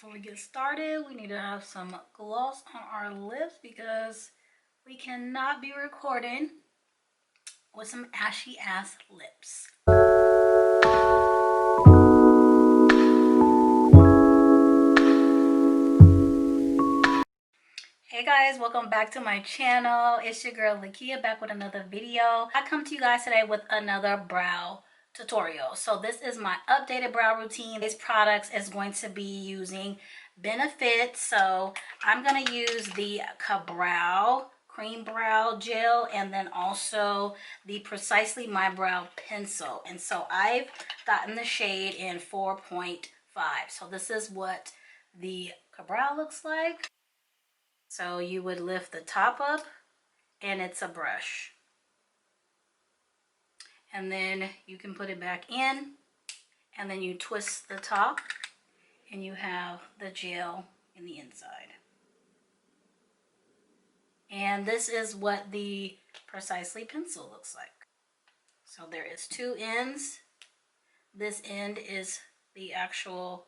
before we get started, we need to have some gloss on our lips because we cannot be recording with some ashy ass lips. Hey guys, welcome back to my channel. It's your girl Lakia back with another video. I come to you guys today with another brow tutorial. So this is my updated brow routine. These products is going to be using Benefit. So I'm going to use the Ka-Brow cream brow gel and then also the Precisely My Brow pencil. And so I've gotten the shade in 4.5. So this is what the Ka-Brow looks like. So you would lift the top up and it's a brush. And then you can put it back in and then you twist the top and you have the gel in the inside. And this is what the Precisely pencil looks like. So there is two ends. This end is the actual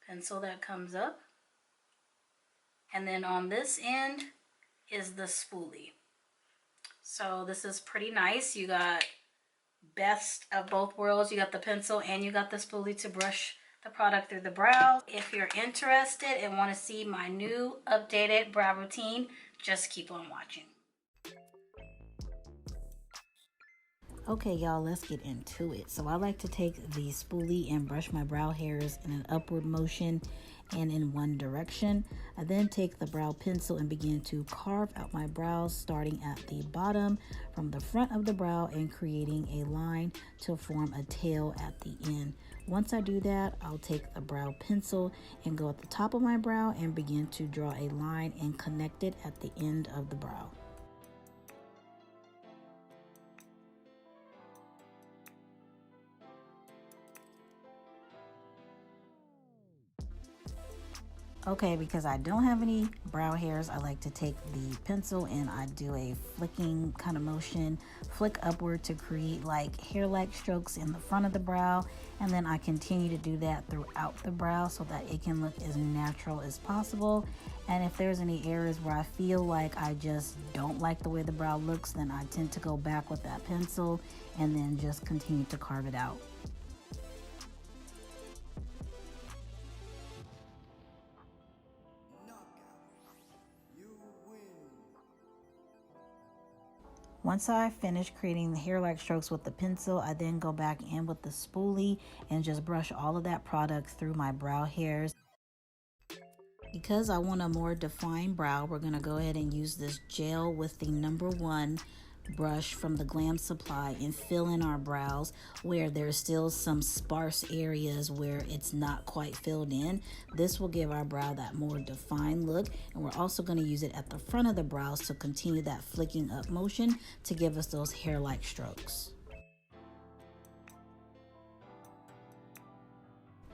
pencil that comes up. And then on this end is the spoolie. So this is pretty nice. You got best of both worlds. You got the pencil and you got the spoolie to brush the product through the brow. If you're interested and want to see my new updated brow routine, just keep on watching. Okay, y'all, let's get into it. So I like to take the spoolie and brush my brow hairs in an upward motion and in one direction. I then take the brow pencil and begin to carve out my brows, starting at the bottom from the front of the brow and creating a line to form a tail at the end. Once I do that, I'll take the brow pencil and go at the top of my brow and begin to draw a line and connect it at the end of the brow. Okay, because I don't have any brow hairs, I like to take the pencil and I do a flicking kind of motion, flick upward to create like hair-like strokes in the front of the brow, and then I continue to do that throughout the brow so that it can look as natural as possible. And if there's any areas where I feel like I just don't like the way the brow looks, then I tend to go back with that pencil and then just continue to carve it out. Once I finish creating the hair-like strokes with the pencil, I then go back in with the spoolie and just brush all of that product through my brow hairs. Because I want a more defined brow, we're going to go ahead and use this gel with the #1 brush from the Glam Supply and fill in our brows where there's still some sparse areas where it's not quite filled in. This will give our brow that more defined look, and we're also going to use it at the front of the brows to continue that flicking up motion to give us those hair-like strokes.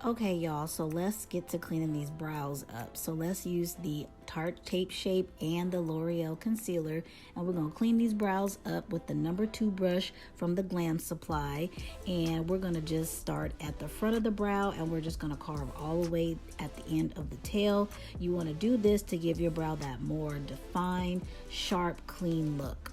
Okay, y'all, so let's get to cleaning these brows up. So let's use the Tarte Tape Shape and the L'Oreal Concealer, and we're going to clean these brows up with the #2 brush from the Glam Supply. And we're going to just start at the front of the brow, and we're just going to carve all the way at the end of the tail. You want to do this to give your brow that more defined, sharp, clean look.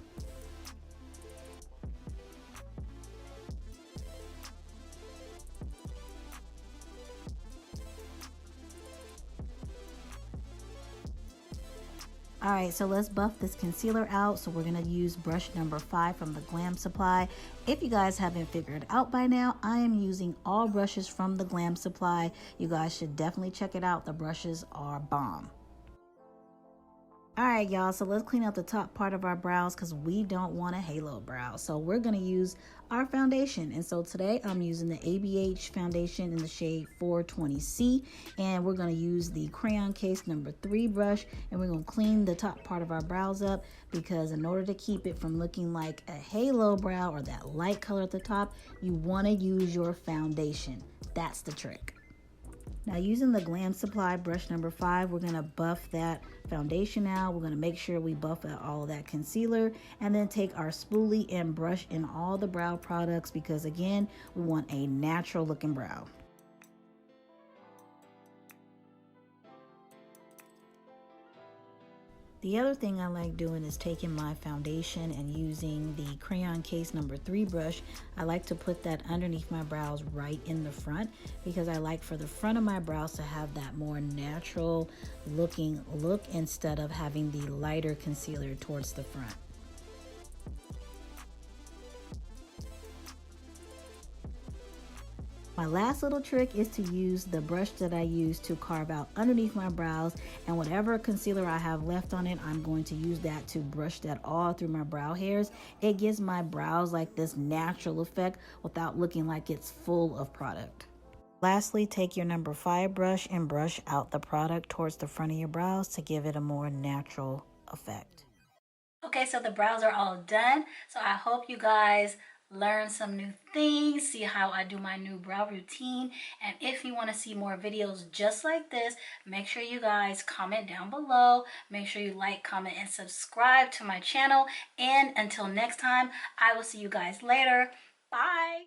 Alright, so let's buff this concealer out. So we're going to use brush #5 from the Glam Supply. If you guys haven't figured out by now, I am using all brushes from the Glam Supply. You guys should definitely check it out. The brushes are bomb. Alright, y'all, so let's clean up the top part of our brows because we don't want a halo brow. So we're going to use our foundation. And so today I'm using the ABH foundation in the shade 420C. And we're going to use the Crayon Case #3 brush. And we're going to clean the top part of our brows up because in order to keep it from looking like a halo brow or that light color at the top, you want to use your foundation. That's the trick. Now using the Glam Supply brush #5, we're going to buff that foundation out. We're going to make sure we buff out all of that concealer and then take our spoolie and brush in all the brow products because again, we want a natural looking brow. The other thing I like doing is taking my foundation and using the Crayon Case number 3 brush. I like to put that underneath my brows right in the front because I like for the front of my brows to have that more natural looking look instead of having the lighter concealer towards the front. My last little trick is to use the brush that I use to carve out underneath my brows, and whatever concealer I have left on it, I'm going to use that to brush that all through my brow hairs. It gives my brows like this natural effect without looking like it's full of product. Lastly, take your number 5 brush and brush out the product towards the front of your brows to give it a more natural effect. Okay, so the brows are all done. So I hope you guys learn some new things, see how I do my new brow routine. And if you want to see more videos just like this, make sure you guys comment down below. Make sure you like, comment, and subscribe to my channel. And until next time, I will see you guys later. Bye.